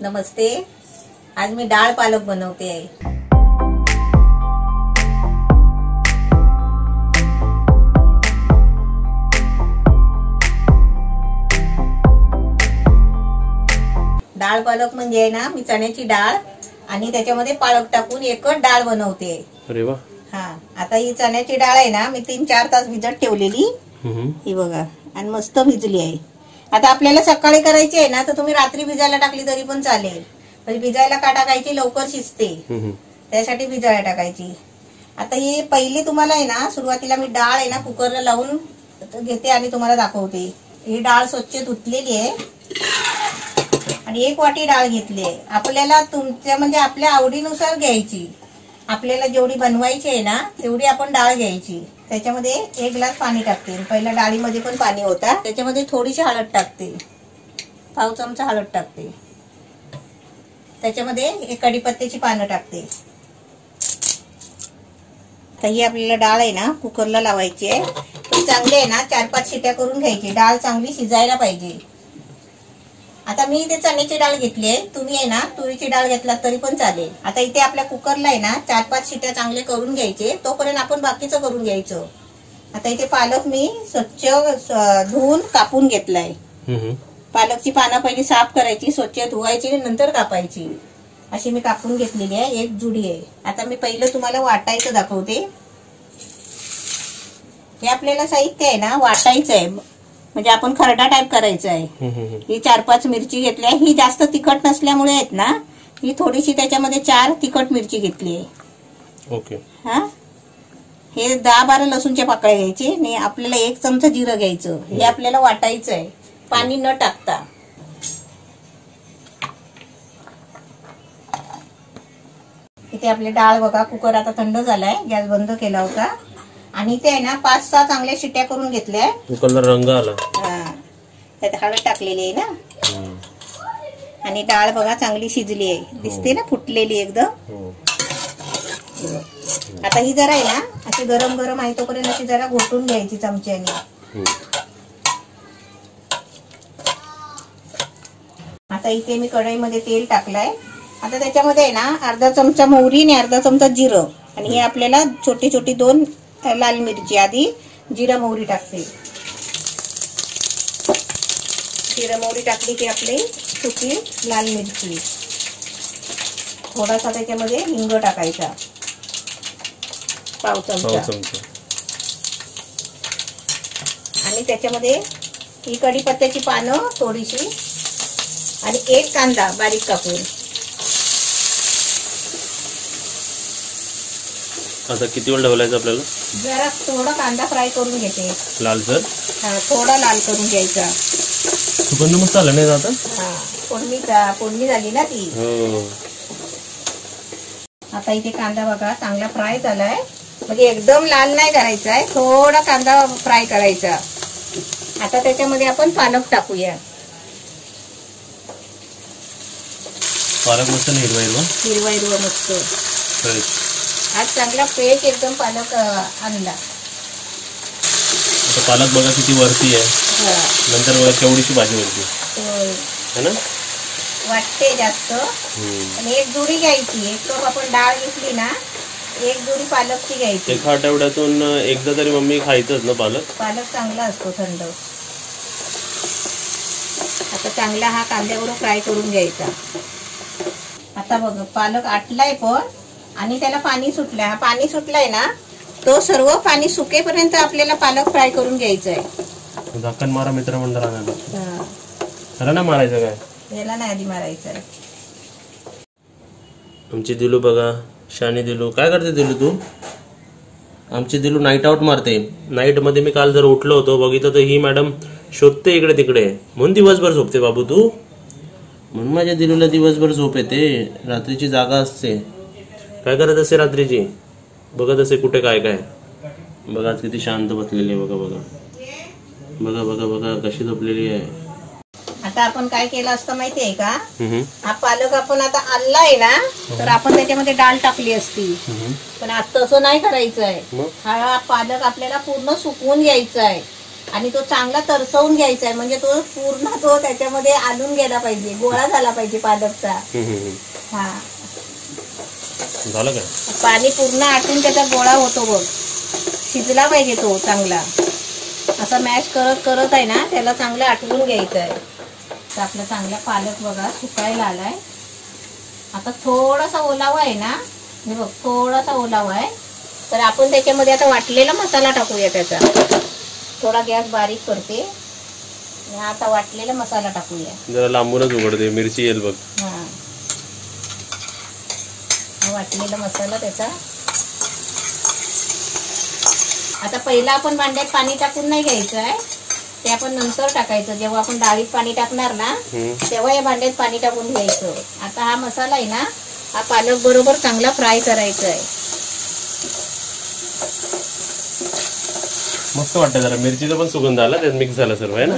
नमस्ते। आज मी डाळ पालक बनवते आहे। डाळ पालक म्हणजे आहे ना, मी चण्याची डाळ आणि त्याच्यामध्ये पालक टाकून एकच डाळ बनवते। अरे वा। हा, आता ही चण्याची डाळ आहे ना, मी 3-4 तास भिजत ठेवलेली। ही बघा, आणि मस्त भिजली आहे। आता आपल्याला सकाळी करायची आहे ना, तर तुम्ही रात्री भिजायला टाकली तरी पण चालेल। म्हणजे भिजायला का टाकायची, लवकर शिजते, त्यासाठी भिजायला टाकायची। आता ही पहिली तुम्हाला आहे ना, सुरुवातीला मी डाळ आहे ना कुकरला लावून घेते आणि तुम्हाला दाखवते। ही डाळ स्वच्छ धुतलेली आहे आणि 1 वाटी डाळ घेतली आहे। आपल्याला तुमच्या म्हणजे आपल्या आवडीनुसार घ्यायची। आपल्याला जेवढी बनवायची आहे ना, तेवढी आपण डाळ घ्यायची। त्याच्यामध्ये 1 ग्लास पाणी टाकते। पहिल्या डाळीमध्ये पण पाणी होता, त्याच्यामध्ये थोडीशी हळद टाकते, पाव चमचा हळद टाकते। त्याच्यामध्ये 1 कढीपत्त्याची पानं टाकते। तर ही आपल्याला डाळ आहे ना कुकरला लावायची आहे। तर चांगली आहे ना 4-5 शिट्या करून घ्यायची। डाळ चांगली शिजायला पाहिजे। आता मी इथे चण्याची डाळ घेतली आहे, तुम्ही आहे ना तुरीची डाळ घेतला तरी पण चालेल। आता इथे आपल्या कुकरला आहे ना 4-5 शिट्या चांगले करून घ्यायचे, तोपर्यंत आपण बाकीचं करून घ्यायचं। आता इथे पालक मी स्वच्छ धुवून कापून घेतलाय। पालकची पानं पहिली साफ करायची, स्वच्छ धुवायची, नंतर कापायची। अशी मी कापून घेतलेली आहे, 1 जुडी आहे। आता मी पहिलं तुम्हाला वाटायचं दाखवते। हे आपल्याला साहित्य आहे ना वाटायचं आहे, म्हणजे आपण खरडा टाइप करायचा आहे। ही 4-5 मिरची घेतली आहे। ही जास्त तिखट नसल्यामुळे आहेत ना, ही थोडीशी त्याच्यामध्ये 4 तिखट मिरची घेतली आहे। ओके। हा, हे 10-12 लसूणच्या पाकळ्या घ्यायचे आणि आपल्याला 1 चमचा जिरं घ्यायचं। हे आपल्याला वाटायचं आहे, पाणी न टाकता। इथे आपली डाळ बघा, कुकर आता थंड झालाय, गॅस बंद केला होता आणि ते आहे ना 5-6 चांगल्या शिट्या करून घेतल्या। कुकरला रंग आला। त्यात हळद टाकलेली आहे ना, आणि डाळ बघा चांगली शिजली आहे, दिसते ना फुटलेली एकदम। आता ही जरा आहे ना अशी गरम गरम आहे तोपर्यंत अशी जरा घोटून घ्यायची चमच्याने। आता इथे मी कढईमध्ये तेल टाकलाय। आता त्याच्यामध्ये आहे ना अर्धा चमचा मोहरी आणि अर्धा चमचा जिरं, आणि हे आपल्याला छोटी छोटी 2 लाल मिरची। आधी जिरा मोहरी टाकते। जिरा मोहरी टाकली की आपली सुकी लाल मिरची, थोडासा त्याच्यामध्ये हिंग टाकायचा, पाव चमचा, आणि त्याच्यामध्ये ही कढीपत्त्याची पानं थोडीशी, आणि 1 कांदा बारीक कापून। आता किती वेळ ठेवायचं आपल्याला? जरा थोडा कांदा फ्राय करून घेते, लालसर। हा, थोडा लाल करून घ्यायचा। सुगंध मस्त आला नाही आता? हा, फोडणी झाली ना ती। आता इथे कांदा बघा चांगला फ्राय झालाय, म्हणजे एकदम लाल नाही करायचा आहे, थोडा कांदा फ्राय करायचा। आता त्याच्यामध्ये आपण पालक टाकूया। पालक मस्त हिरवा हिरवा मस्त फ्रेश। आज चांगला फ्रेश एकदम पालक आणला। आता पालक बघा किती वरती आहे, नंतर बघा केवढीशी भाजी वरती है ना, वाटते जास्त। आणि 1 जुडी घ्यायची, 1 कप आपण डाळ घेतली ना, 1 जुडी पालकची घ्यायची। 1 आठवड्यातून एकदा तरी मम्मी खायचंच ना पालक? पालक चांगला असतो थंड। आता चांगला हा कांद्यावर फ्राय करून घ्यायचा। आता बघ पालक आटलाय पण, आणि त्याला पाणी सुटलंय। हा पाणी सुटलाय ना, तो सर्व पाणी सुकेपर्यंत आपल्याला पालक फ्राय करून घ्यायचा आहे। झाकण मारा मित्रमंडळाला। खरं ना मारायचं काय? याला नाही आधी मारायचं आहे। आमची दिलू बघा, शानी दिलू। काय करते दिलू तू? आमची दिलू नाईट आउट मारते। नाईट मध्ये मी काल जर उठलो होतो बघितलं तर ही मॅडम शोधते इकडे तिकडे, म्हणून दिवसभर झोपते बाबू तू। म्हणून माझ्या दिलूला दिवसभर झोप येते, रात्रीची जागा असते। काय करत असे रात्रीची? बघत असे कुठे काय काय। बघा आज किती शांत बसलेली आहे, बघा बघा बघा बघा बघा कशी झोपलेली आहे। आता आपण काय केलं असतं माहिती आहे का? हा पालक आपण आता आणलाय ना, तर आपण त्याच्यामध्ये डाळ टाकली असती, पण आता तसं नाही करायचं आहे। हा पालक आपल्याला पूर्ण सुकवून घ्यायचा आहे। आणि तो चांगला तरसवून घ्यायचा आहे, म्हणजे तो पूर्ण तो त्याच्यामध्ये आणून गेला पाहिजे, गोळा झाला पाहिजे पालकचा. हा, झालं का? पाणी पूर्ण आटून त्याचा गोळा होतो बघ, शिजला पाहिजे तो चांगला. असा मॅश करत करत आहे ना त्याला चांगलं आटवून घ्यायचं आहे. तर आपला चांगला पालक बघा सुकायला आलाय. आता थोडासा ओलावा आहे ना, हे बघ थोडासा ओलावा आहे. तर आपण त्याच्यामध्ये आता वाटलेला मसाला टाकूया त्याचा. थोडा गॅस बारीक करते आणि आता वाटलेला मसाला टाकूया. जरा लांबूनच उघडते, मिरची येईल बघ. हा, वाटलेला मसाला त्याचा. आता पहिला आपण भांड्यात पाणी टाकून नाही घ्यायचं आहे, ते आपण नंतर टाकायचं. जेव्हा आपण डाळीत पाणी टाकणार ना तेव्हा या भांड्यात पाणी टाकून घ्यायचं. आता हा मसाला आहे ना, हा पालक बरोबर चांगला फ्राय करायचा आहे. मस्त वाटतं. जरा मिरचीचा पण सुगंध आला, त्यात मिक्स झाला सर्व आहे ना.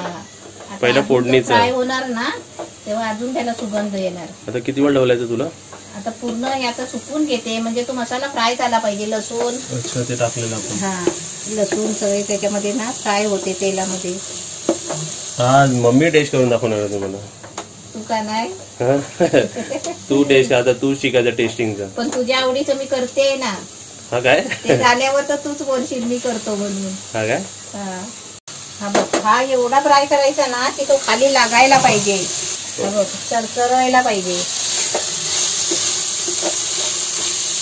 पहिला फोडणीचा फ्राय होणार ना तेव्हा अजून त्याला सुगंध येणार. आता किती वेळ ठेवलायचं तुला? आता पूर्ण याचा सुकून घेते, म्हणजे तो मसाला फ्राय झाला पाहिजे. लसूण, अच्छा ते टाकलेलं आपण. हा, लसूण सगळे त्याच्यामध्ये ना फ्राय होते तेलामध्ये. हा, मम्मी टेस्ट करून दाखवणार तुम्हाला. तू का नाही? तू टेस्ट, आता तू शिकायचं टेस्टिंगचं. पण तुझ्या आवडीचं मी करते ना. हा काय? ते झाल्यावर तर तूच बोलशील मी करतो म्हणून. हा काय? हा बघ, हा एवढा फ्राय करायचा ना की तो खाली लागायला पाहिजे. हा बघ, चरचरायला पाहिजे,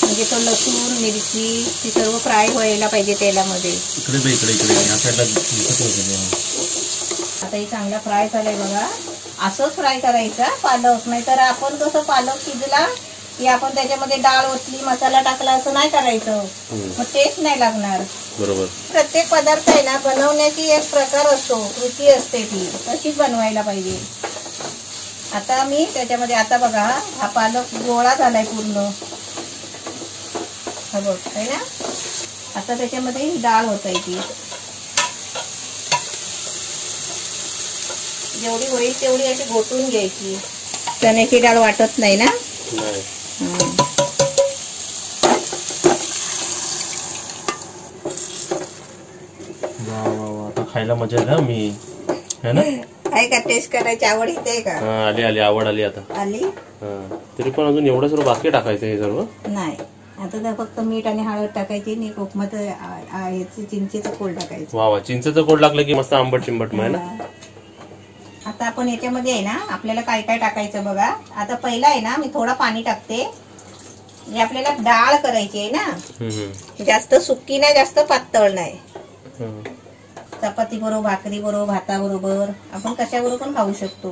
म्हणजे तो लसूण मिरची ती सर्व फ्राय व्हायला पाहिजे तेलामध्ये. इकडे इकडे इकडे आता हे चांगला फ्राय झालाय बघा. असंच फ्राय करायचा पालक, नाहीतर आपण कसं पालक शिजला की आपण त्याच्यामध्ये डाळ ओतली मसाला टाकला असं नाही करायचं, मग टेस्ट नाही लागणार. बरोबर. प्रत्येक पदार्थ आहे ना बनवण्याची एक प्रकार असतो, कृती असते, ती तशीच बनवायला पाहिजे. आता मी त्याच्यामध्ये आता बघा हा पालक गोळा झालाय पूर्ण, हा बघ आहे ना. आता त्याच्यामध्ये ही डाळ ओतायची, जेवढी होईल तेवढी अशी घोटून घ्यायची. चण्याची डाळ वाटत नाही ना. आता खायला मजा आहे ना. मी है ना, आहे का टेस्ट करायची आवड इथे का? आली आली आवड आली आता आली. तरी पण अजून एवढं सर्व बाकी टाकायचं हे सर्व नाही. आता तर फक्त मीठ आणि हळद टाकायची आणि कोकमाचं चिंचेचं कोळ टाकायचं. वा वा, चिंचेचं कोळ टाकलं की मस्त आंबट चिंबट आहे ना. आता आपण याच्यामध्ये आहे ना आपल्याला काय काय टाकायचं बघा. आता पहिला आहे ना मी थोडा पाणी टाकते, म्हणजे आपल्याला डाळ करायची आहे ना, जास्त सुकी नाही जास्त पातळ नाही. चपाती बरोबर, भाकरी बरोबर, भाताबरोबर, आपण कशाबरोबर पण खाऊ शकतो.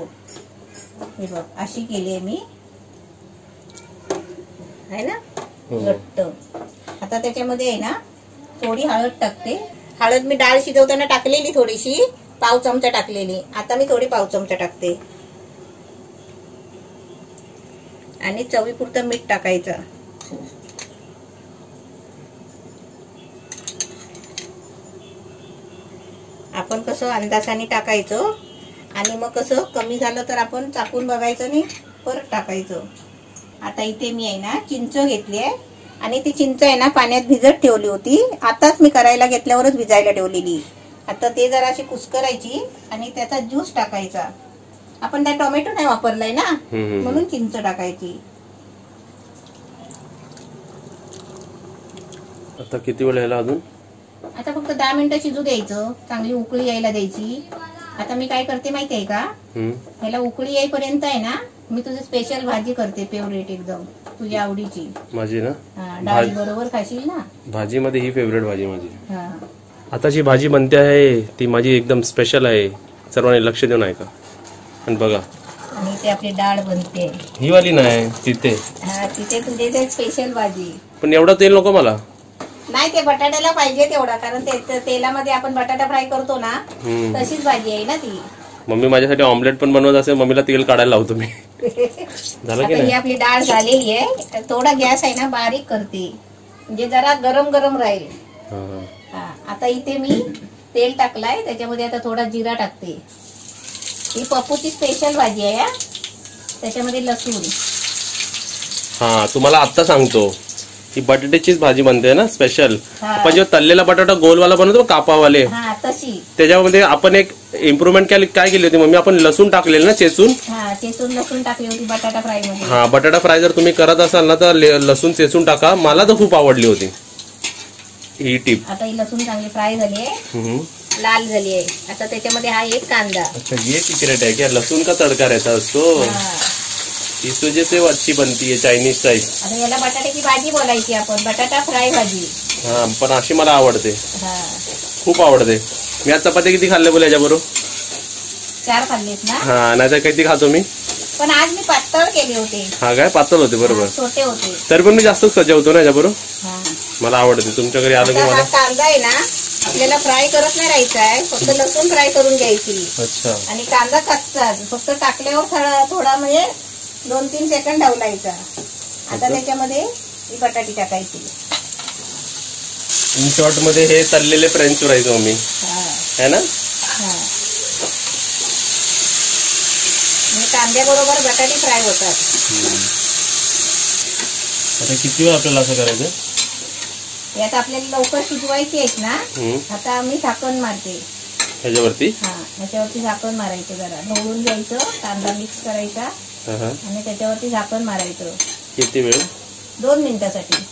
हे बघ अशी केली आहे मी, आहे ना घट्ट. आता त्याच्यामध्ये आहे ना थोडी हळद टाकते. हळद मी डाळ शिजवताना टाकलेली थोडीशी, पाव चमचा टाकलेली. आता मी थोडी पाव चमचा टाकते आणि चवीपुरतं मीठ टाकायचं. आपण कसं अंदाजाने टाकायचं आणि मग कसं कमी झालं तर आपण चाकून बघायचं आणि परत टाकायचं. आता इथे मी आहे ना चिंच घेतली आहे आणि ती चिंच आहे ना पाण्यात भिजत ठेवली होती. आताच मी करायला घेतल्यावरच भिजायला ठेवलेली. आता ते जरा अशी कुस्करायची आणि त्याचा ज्यूस टाकायचा. आपण त्या टोमॅटो नाही वापरलाय ना म्हणून चिंच टाकायची. आता किती वेळ यायला अजून? आता फक्त 10 मिनिटं शिजू द्यायचं, चांगली उकळी यायला द्यायची. आता मी काय करते माहिती आहे का, ह्याला उकळी येईपर्यंत आहे ना मी तुझी स्पेशल भाजी करते, फेवरेट एकदम तुझ्या आवडीची. माझी ना, डाळी बरोबर खाशील ना. भाजी मध्ये ही फेवरेट भाजी माझी. आता जी भाजी बनते आहे ती माझी एकदम स्पेशल आहे, सर्वांनी लक्ष देऊन ऐका. आणि बघा, आणि ते आपली डाळ बनते ही वाली नाही, तिथे तिथे तुझे ते स्पेशल भाजी. पण एवढं तेल नको मला. नाही, ते बटाट्याला पाहिजे तेवढा, कारण तेलामध्ये आपण बटाटा फ्राय करतो ना तशीच भाजी आहे ना ती. मम्मी माझ्यासाठी ऑमलेट पण बनवत असेल, मम्मीला तेल काढायला लावतो मी. झालं की ही आपली डाळ झालेली आहे. थोडा गॅस आहे ना बारीक करते, म्हणजे जरा गरम गरम राहील. आता इथे मी तेल टाकलाय, त्याच्यामध्ये आता थोडा जिरा टाकते. ही पप्पूची स्पेशल भाजी आहे. त्याच्यामध्ये लसूण. हा, तुम्हाला आता सांगतो, ही बटाट्याचीच भाजी बनते ना स्पेशल. आपण जेव्हा तळलेला बटाटा गोलवाला बनवतो कापावाले, तशी. त्याच्यामध्ये आपण एक इम्प्रुव्हमेंट काय केली होती मम्मी, आपण लसूण टाकलेलं ना चेचून. हा, चेचून लसूण टाकली होती बटाटा फ्राय मध्ये. हा, बटाटा फ्राय जर तुम्ही करत असाल ना तर लसूण चेचून टाका. मला तर खूप आवडली होती ही टिप. आता ही लसूण चांगली फ्राय झाली आहे, लाल झाली आहे. आता त्याच्यामध्ये हा एक कांदा. अच्छा, ये सिक्रेट है क्या, लसूण का तड़का रहता है उसको, इस वजह से वो अच्छी बनती है चायनीज टाइप. आता याला बटाट्याची भाजी बोलायची आपण, बटाटा फ्राय भाजी. हा, पण अशी मला आवडते, हा, खूप आवडते. मी आज चपाती किती खाल्ले बोल याच्याबरोबर? 4 खाल्लेत ना. हा, नाहीतर किती खातो मी, पण आज मी पातळ केले होते. हा काय, पातळ होते बरोबर, छोटे होते. तरी पण मी जास्तच सजवतो ना याच्याबरोबर. हा, मला आवडते. तुमच्या घरी आलं की आता हा मला. कांदा आहे ना आपल्याला फ्राय करत नाही राहायचा आहे, फक्त लसूण फ्राय करून घ्यायची. अच्छा, आणि कांदा कच्चाच, फक्त टाकल्यावर थोडा म्हणजे 2-3 सेकंड ढवलायचा. आता त्याच्यामध्ये ही बटाटी टाकायची. इन शॉर्ट मध्ये हे तळलेले फ्रेंच फ्राईज मम्मी है ना. कांद्याबरोबर बटाटी फ्राय होतात. आता किती वेळ आपल्याला असं करायचं? यात आपल्याला लवकर शिजवायची आहेत ना. आता मी झाकण मारते ह्याच्यावरती. हा, ह्याच्यावरती झाकण मारायचं, जरा ढवळून घ्यायचं, कांदा मिक्स करायचा आणि त्याच्यावरती झाकण मारायचं. किती वेळ? 2 मिनिटासाठी.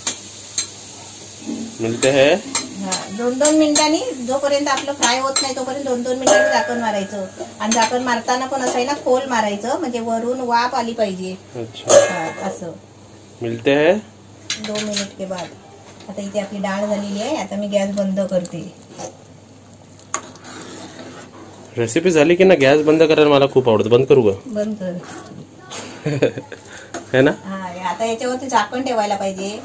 मिळते है. हा, 2-2 मिनिटांनी, जोपर्यंत आपलं फ्राय होत नाही तोपर्यंत 2-2 मिनिटांनी झाकण मारायचं. आणि झाकण मारताना पण असं आहे ना खोल मारायचं, म्हणजे वरून वाफ आली पाहिजे. अच्छा, हा, असं. मिळते है 2 मिनिट के बाद. आता इथे आपली डाळ झालेली आहे. आता मी गॅस बंद करते. रेसिपी झाली की ना गॅस बंद करायला मला खूप आवडतं. बंद करू का? बंद कर. है ना. हा, आता याच्यावरती झाकण ठेवायला पाहिजे,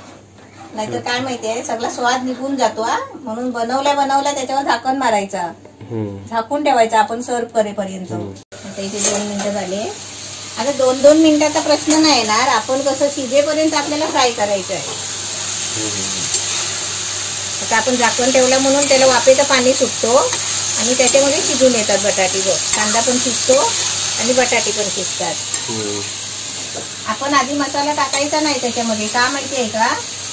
नाहीतर काय माहितीये सगळा स्वाद निघून जातो. म्हणून बनवल्या त्याच्यावर झाकण मारायचा, झाकून ठेवायचा आपण सर्व करेपर्यंत. आता इथे 2 मिनिटं झाले. आता 2-2 मिनिटाचा प्रश्न नाही येणार, आपण कसं शिजेपर्यंत आपल्याला फ्राय करायचं आहे. आता आपण झाकण ठेवलं म्हणून त्याला वाफेचं पाणी सुटतो आणि त्याच्यामध्ये शिजून येतात बटाटे. कांदा पण शिजतो आणि बटाटे पण शिजतात. आपण आधी मसाला टाकायचा नाही त्याच्यामध्ये, का माहितीये का?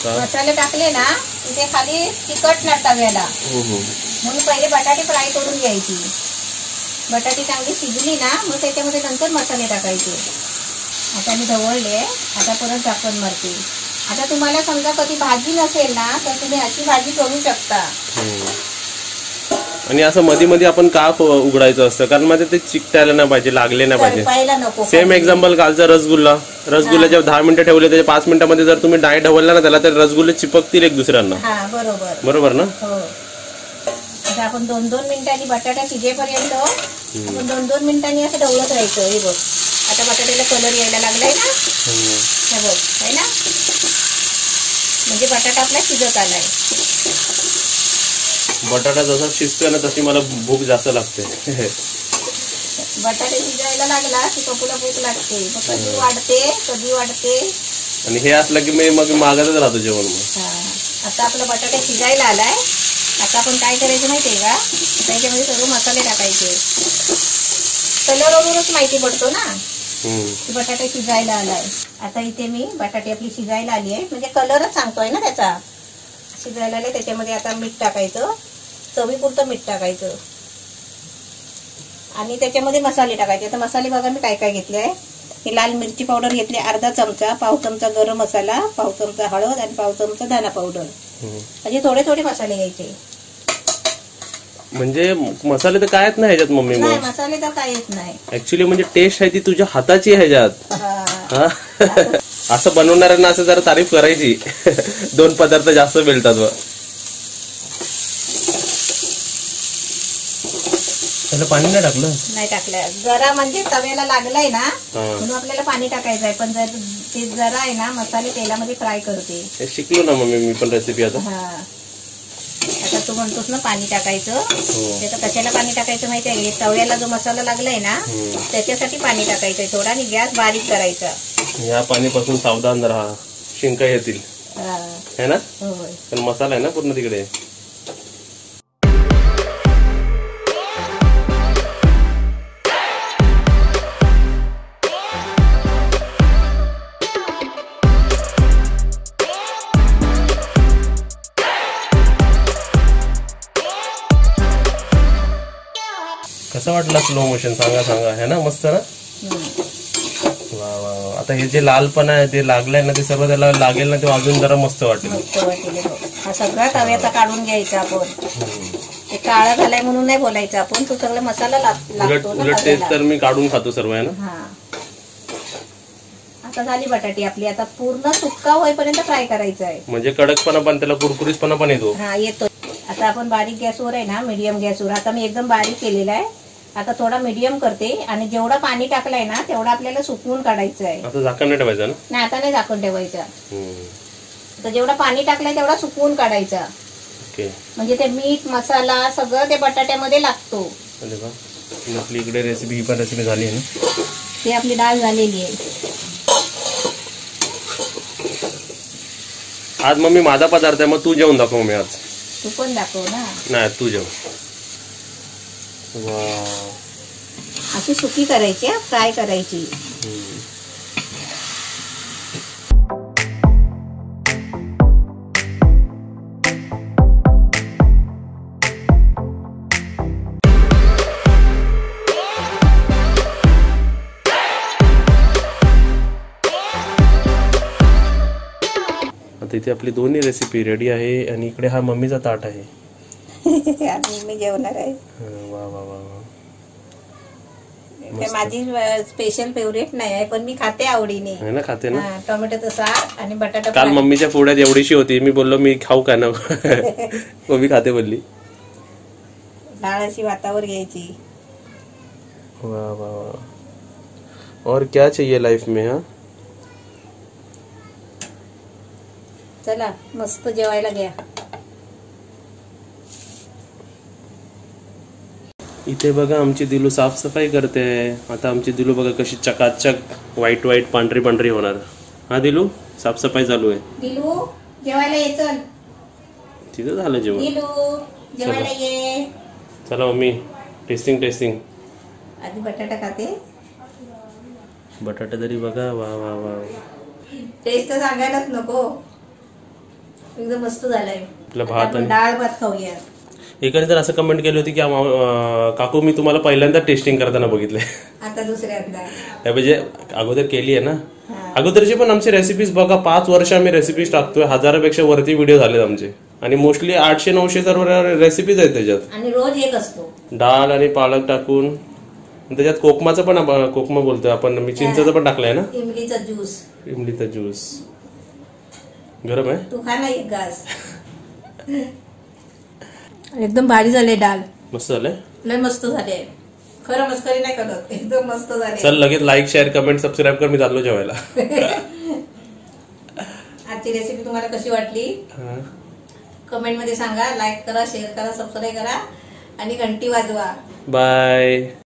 मसाले टाकले ना तिथे खाली तिखट तव्याला, म्हणून पहिले बटाटे फ्राय करून घ्यायची. बटाटी चांगली शिजली ना मग त्याच्यामध्ये नंतर मसाले टाकायचे. आता मी ढवळले, आता परत झाकण मारते. आता तुम्हाला समजा कधी भाजी नसेल ना तर तुम्ही अशी भाजी करू शकता. आणि असं मध्ये मध्ये आपण का उघडायचं असतं, कारण मध्ये ते चिकटायला नाही पाहिजे, लागले नाही पाहिजे. सेम एक्झाम्पल कालचा रसगुल्ल्याच्या 10 मिनिटं ठेवले, त्याच्या 5 मिनिटांमध्ये जर तुम्ही नाही ढवळला ना त्याला, तर रसगुल्ले चिपकतील एक दुसऱ्यांना. बरोबर ना. आता आपण 2-2 मिनिटांनी बटाटा शिजेपर्यंत आपण 2-2 मिनिटांनी असं ढवळत राहायचं. हे बघ, आता बटाट्याला कलर यायला लागलाय ना. हे बघ, आहे ना, म्हणजे बटाटा आपला शिजत आलाय. बटाटा जसा शिजतोय ना तशी मला भूक जास्त लागते. बटाटे शिजायला लागला की पप्पूला भूक लागते, मग कधी वाढते. आणि हे असलं की मी मग मागतच राहतो जेवण. आता आपलं बटाटे शिजायला आलाय. आता आपण काय करायचं माहितीये का? त्याच्यामध्ये सर्व मसाले टाकायचे. कलरवरूनच माहिती पडतो ना की बटाटा शिजायला आलाय. आता इथे मी बटाटे आपली शिजायला आली आहे, म्हणजे कलरच सांगतोय ना त्याचा. शिजायला आले, त्याच्यामध्ये आता मीठ टाकायचं, चवीपुरतं मीठ टाकायचं आणि त्याच्यामध्ये मसाले टाकायचे. आता मसाले बघा मी काय काय घेतले आहे. ही लाल मिरची पावडर घेतली अर्धा चमचा, पाव चमचा गरम मसाला, पाव चमचा हळद आणि पाव चमचा धना पावडर. म्हणजे थोडे थोडे मसाले घ्यायचे. म्हणजे मसाले तर कायच नाही ह्याच्यात मम्मी. नाही, मसाले तर काहीच नाही ऍक्च्युली. म्हणजे टेस्ट आहे ती तुझ्या हाताची ह्याच्यात. असं बनवणाऱ्यांना असं जरा तारीफ करायची. 2 पदार्थ जास्त मिळतात. त्याला पाणी नाही टाकलं, जरा म्हणजे तव्याला लागलाय ना म्हणून आपल्याला पाणी टाकायचं आहे. पण जर ते जरा आहे ना मसाले तेलामध्ये फ्राय करते. शिकलो ना मम्मी मी पण रेसिपी आता. आता तू म्हणतोस ना पाणी टाकायचं, त्याचं कशाला पाणी टाकायचं माहिती आहे? तव्याला जो मसाला लागलाय ना त्याच्यासाठी पाणी टाकायचंय थोडा, आणि गॅस बारीक करायचा. या पाणीपासून सावधान राहा, शिंका येतील है ना. पण मसाला आहे ना पूर्ण तिकडे. कसं वाटलं स्लो मोशन? सांगा सांगा, है ना मस्त ना? वा वा वा. आता हे जे लालपणा आहे ते लागलंय ना, ते सर्व त्याला लागेल ना, ते अजून जरा मस्त वाटेल. मस्त वाटेल. हा सगळा तव्याचा काढून घ्यायचा आपण. ते काळा झालाय म्हणून नाही बोलायचं आपण, तो सगळा मसाला लागतो ना. उलट तेच तर मी काढून खातो सर्व, आहे ना? हा. आता झाली बटाटी आपली. आता पूर्ण सुक्का होईपर्यंत फ्राय करायचं आहे. म्हणजे कडकपणा पण, त्याला कुरकुरीतपणा पण येतो. हा येतो. आता आपण बारीक गॅसवर आहे ना, मीडियम गॅसवर. आता मी एकदम बारीक केलेला आहे. आता थोडा मीडियम करते आणि जेवढं पाणी टाकलंय ना तेवढं आपल्याला सुकवून काढायचं आहे. आता झाकण नाही ठेवायचं ना? नाही, आता नाही झाकण ठेवायचं. तर जेवढं पाणी टाकलंय तेवढा सुकवून काढायचा. ओके. म्हणजे ते मीठ मसाला सगळं ते बटाट्यामध्ये लागतो. अरे वा. आपली इकडे रेसिपी, ही पण रेसिपी झाली आहे ना? ते आपली डाळ झालेली आहे. आज मम्मी माझा पदार्थ आहे, मग तू जेवण दाखव मम्मी आज. तू पण दाखव ना. नाही, तू जेव. वा. अशी सुकी करायची, फ्राय करायची. आता इथे आपली दोन्ही रेसिपी रेडी आहे आणि इकडे हा मम्मीचा ताट आहे. आणि मी जेवणार आहे. वा वा वा वा. ते माझी स्पेशल फेवरेट नाही आहे, पण मी खाते आवडीने. आहे ना? खाते ना? टोमॅटोचं सार आणि बटाटा. काल मम्मीच्या पोळ्यात एवढीशी होती, मी बोललो मी खाऊ का ना. मम्मी खाते बोलली. डाळ अशी वातावर घ्यायची. वाह वाह वाह. और क्या चाहिए लाइफ में? हाँ, चला मस्त जेवायला घ्या. इथे बघा आमची दिलू साफसफाई करते. आता आमची दिलू बघा कशी चकाचक व्हाईट व्हाईट पांढरी पांढरी होणार. हा दिलू, साफसफाई चालू आहे. दिलू जेवायला ये. चल तिथं झालं जेवण. दिलू जेवायला ये. चला मम्मी, टेस्टिंग टेस्टिंग. आधी बटाटा खाते. बटाटा तरी बघा. वा वा वा. टेस्ट तर सांगायलाच नको. एकदम मस्त झालाय. भात आणि डाळ भात खाऊया. एकाने तर असं कमेंट केली होती की काकू मी तुम्हाला पहिल्यांदा टेस्टिंग करताना बघितलंय. आता दुसऱ्यांदा. म्हणजे अगोदर केली आहे ना. अगोदरचे पण आमची रेसिपीज बघा, 5 वर्ष आम्ही रेसिपीज टाकतोय. 1000पेक्षा वरती व्हिडिओ झालेत आमचे आणि मोस्टली 800-900 सर्व रेसिपीज आहेत त्याच्यात. आणि रोज एक असतो. डाळ आणि पालक टाकून त्याच्यात कोकमाचं पण, कोकमा बोलतोय आपण, मी चिंचेचं पण टाकलंय ना. इमलीचा ज्यूस. इमलीचा ज्यूस गरम आहे. तू खा ना एक घास. एकदम भारी झाले. डाळ मस्त झालंय. लय मस्त झाले. खरं मस्करी नाही करत, एकदम मस्त झाले. चल लगेच लाईक शेअर कमेंट सबस्क्राईब कर. मी चाललो जेवायला. आजची रेसिपी तुम्हाला कशी वाटली कमेंट मध्ये सांगा. लाईक करा, शेअर करा, सबस्क्राईब करा आणि घंटी वाजवा. बाय.